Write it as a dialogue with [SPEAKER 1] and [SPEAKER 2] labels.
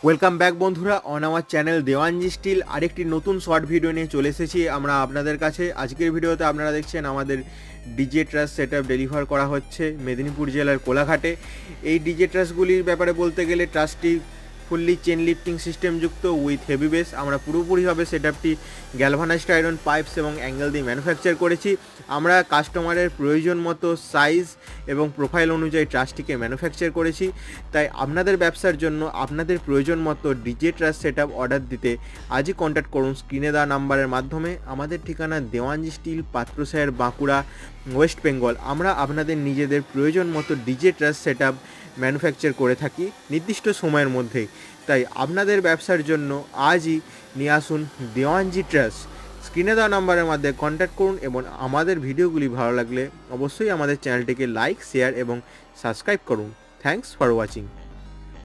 [SPEAKER 1] Welcome back বন্ধুরা on our channel Dewanji still আরেকটি নতুন শর্ট ভিডিও নিয়ে চলে এসেছি আমরা আপনাদের কাছে। আজকের ভিডিওতে আপনারা দেখছেন আমাদের ডিজে ট্রাস সেটআপ ডেলিভার করা হচ্ছে মেদিনীপুর জেলার কোলাঘাটে। এই ডিজে ট্রাসগুলির ব্যাপারে বলতে গেলে ট্রাসটি ফুললি চেন লিফটিং সিস্টেম যুক্ত উইথ হেভি বেস। আমরা পুরোপুরিভাবে সেটআপটি গ্যালভানাইজড আয়রন পাইপস এবং অ্যাঙ্গেল দিয়ে ম্যানুফ্যাকচার করেছি। আমরা কাস্টমারের প্রয়োজন মতো সাইজ এবং প্রোফাইল অনুযায়ী ট্রাসটিকে ম্যানুফ্যাকচার করেছি। তাই আপনাদের ব্যবসার জন্য আপনাদের প্রয়োজন মতো ডিজে ট্রাস সেটআপ অর্ডার দিতে আজই কন্ট্যাক্ট করুন স্ক্রিনে দেওয়া নাম্বারের মাধ্যমে। আমাদের ঠিকানা দেওয়ানজি স্টিল, পাত্রসাহের, বাঁকুড়া, ওয়েস্ট বেঙ্গল। আমরা আপনাদের নিজেদের প্রয়োজন মতো ডিজে ট্রাস সেটআপ ম্যানুফ্যাকচার করে থাকি নির্দিষ্ট সময়ের মধ্যেই। তাই আপনাদের ব্যবসার জন্য আজই নিয়ে আসুন দেওয়ানজি ট্রাস। স্ক্রিনে দেওয়া নাম্বারের মাধ্যমে কন্ট্যাক্ট করুন এবং আমাদের ভিডিওগুলি ভালো লাগলে অবশ্যই আমাদের চ্যানেলটিকে লাইক, শেয়ার এবং সাবস্ক্রাইব করুন। Thanks for watching.